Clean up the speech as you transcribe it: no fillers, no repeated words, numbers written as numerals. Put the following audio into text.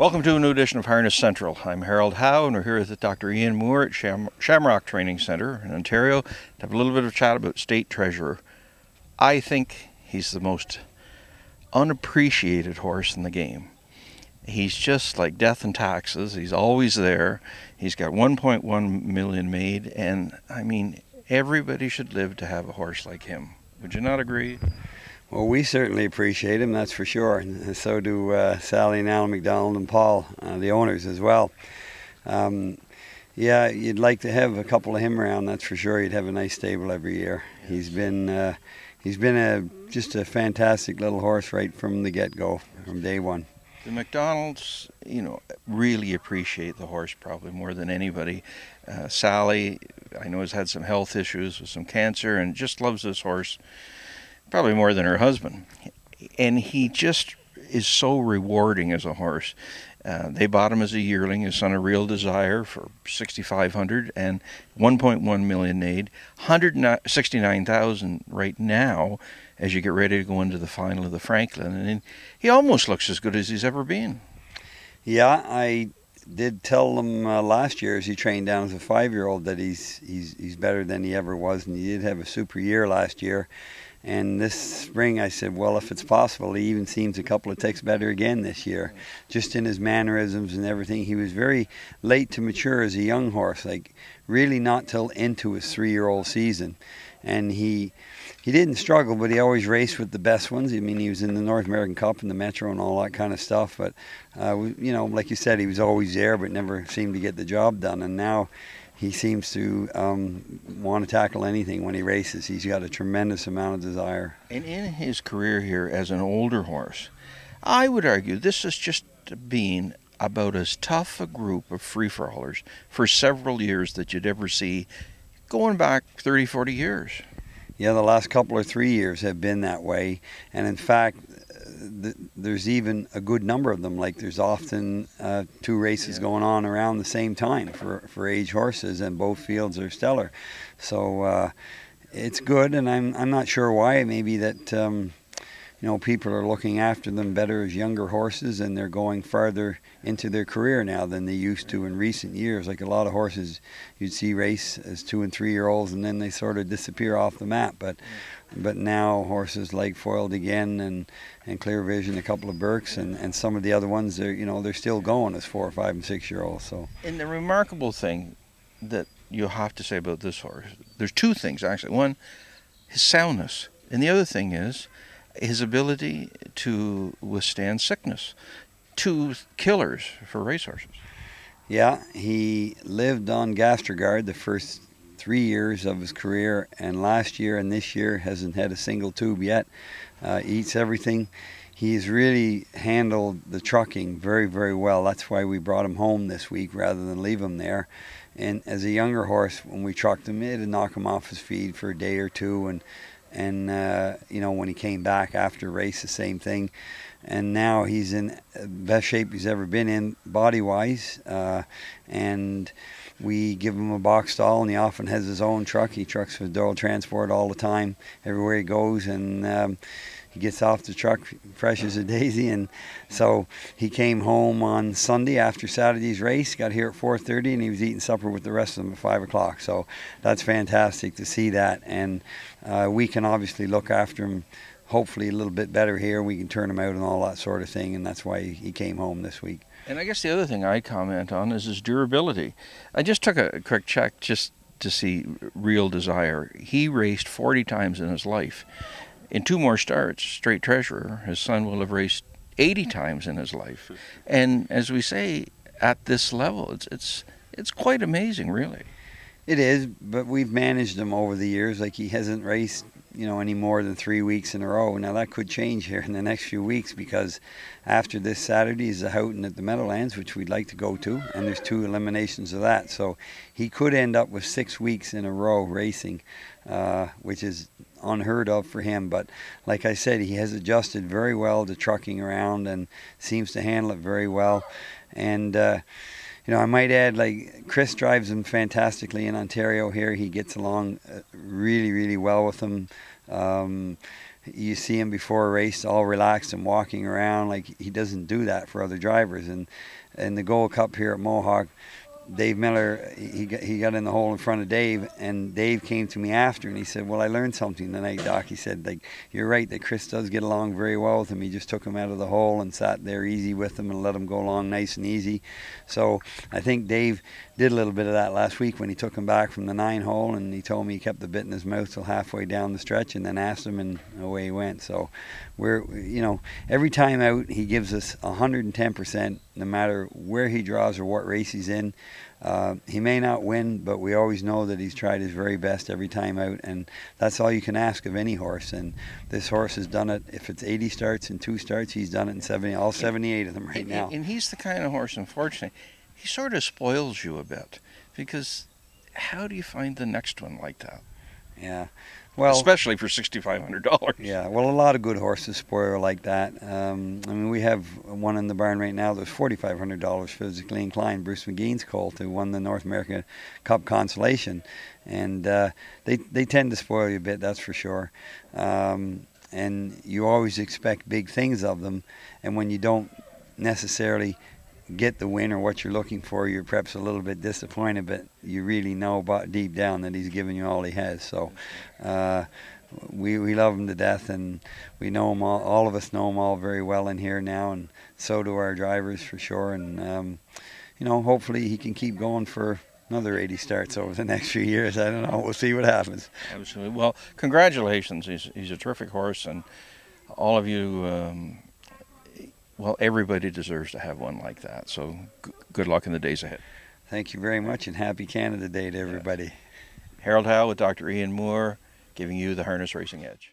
Welcome to a new edition of Harness Central. I'm Harold Howe, and we're here with Dr. Ian Moore at Shamrock Training Centre in Ontario to have a little bit of chat about State Treasurer. I think he's the most unappreciated horse in the game. He's just like death and taxes. He's always there. He's got 1.1 million made, and I mean, everybody should live to have a horse like him. Would you not agree? Well, we certainly appreciate him, that's for sure, and so do Sally and Alan McDonald and Paul, the owners as well. Yeah, you'd like to have a couple of him around, that's for sure. You'd have a nice stable every year. He's been just a fantastic little horse right from the get-go, from day one. The McDonalds, really appreciate the horse probably more than anybody. Sally, I know, has had some health issues with some cancer and just loves this horse probably more than her husband. And he just is so rewarding as a horse. They bought him as a yearling, his son, A Real Desire, for $6,500 and 1.1 million made, 169,000 right now as you get ready to go into the final of the Franklin. And he almost looks as good as he's ever been. Yeah, I did tell him last year as he trained down as a 5-year-old that he's better than he ever was, and he did have a super year last year. And this spring I said, well, if it's possible, he even seems a couple of ticks better again this year, just in his mannerisms and everything. He was very late to mature as a young horse, like really not till into his 3-year-old season. And he didn't struggle, but he always raced with the best ones. I mean, he was in the North American Cup and the Metro and all that kind of stuff. But, like you said, he was always there, but never seemed to get the job done. And now he seems to want to tackle anything when he races. He's got a tremendous amount of desire. And in his career here as an older horse, I would argue this has just been about as tough a group of free-for-allers for several years that you'd ever see, going back 30, 40 years. Yeah, the last couple or 3 years have been that way. And in fact, there's even a good number of them. Like there's often 2 races going on around the same time for age horses, and both fields are stellar. So it's good, and I'm not sure why. Maybe that people are looking after them better as younger horses, and they're going farther into their career now than they used to in recent years. Like a lot of horses you'd see race as 2- and 3-year-olds, and then they sort of disappear off the map. But now horses like Foiled Again and Clear Vision, a couple of Burks, and some of the other ones, they're still going as 4-, 5-, and 6-year-olds. So. And the remarkable thing that you have to say about this horse, there's 2 things actually. One, his soundness, and the other thing is his ability to withstand sickness. 2 killers for racehorses. Yeah, he lived on Gastrogard the first 3 years of his career, and last year and this year hasn't had a single tube yet. Eats everything. He's really handled the trucking very, very well. That's why we brought him home this week rather than leave him there. And as a younger horse, when we trucked him, it'd knock him off his feed for a day or 2, and when he came back after race, the same thing. And now he's in the best shape he's ever been in body-wise, and we give him a box stall, and he often has his own truck. He trucks for Doyle Transport all the time, everywhere he goes, and he gets off the truck fresh as a daisy. And so he came home on Sunday after Saturday's race, got here at 4:30, and he was eating supper with the rest of them at 5 o'clock. So that's fantastic to see that, and we can obviously look after him hopefully a little bit better here. We can turn him out and all that sort of thing, and that's why he came home this week. And I guess the other thing I comment on is his durability. I just took a quick check just to see Real Desire. He raced 40 times in his life. In 2 more starts, State Treasurer, his son, will have raced 80 times in his life. And as we say, at this level, it's quite amazing, really. It is, but we've managed him over the years. Like he hasn't raced any more than 3 weeks in a row. Now that could change here in the next few weeks, because after this Saturday is the Houghton at the Meadowlands, which we'd like to go to, and there's 2 eliminations of that. So he could end up with 6 weeks in a row racing, which is unheard of for him. But like I said, he has adjusted very well to trucking around and seems to handle it very well. And I might add, like, Chris drives him fantastically in Ontario here. He gets along really, really well with him. you see him before a race all relaxed and walking around. Like, he doesn't do that for other drivers. And in the Gold Cup here at Mohawk, Dave Miller, he got in the hole in front of Dave, and Dave came to me after and he said, well, I learned something tonight, Doc. He said, like, you're right that Chris does get along very well with him. He just took him out of the hole and sat there easy with him and let him go along nice and easy. So I think Dave did a little bit of that last week when he took him back from the 9 hole, and he told me he kept the bit in his mouth till halfway down the stretch and then asked him, and away he went. So we're, you know, every time out he gives us 110%, no matter where he draws or what race he's in. He may not win, but we always know that he's tried his very best every time out, and that's all you can ask of any horse. And this horse has done it. If it's 80 starts and 2 starts, he's done it in 70, all 78 of them right now. And he's the kind of horse, unfortunately, he sort of spoils you a bit, because how do you find the next one like that? Yeah. Well, especially for $6,500. Yeah, well, a lot of good horses spoil like that. I mean, we have one in the barn right now that's $4,500, physically inclined, Bruce McGean's colt, who won the North American Cup Consolation, and they tend to spoil you a bit, that's for sure. And you always expect big things of them, and when you don't necessarily get the win or what you're looking for, you're perhaps a little bit disappointed, but you really know deep down that he's given you all he has. So we love him to death, and we know him all of us know him all very well in here now, and so do our drivers for sure. And you know, hopefully he can keep going for another 80 starts over the next few years. I don't know, we'll see what happens. Absolutely. Well, congratulations. He's a terrific horse, and all of you, well, everybody deserves to have one like that. So good luck in the days ahead. Thank you very much, and happy Canada Day to everybody. Yes. Harold Howe with Dr. Ian Moore, giving you the Harness Racing Edge.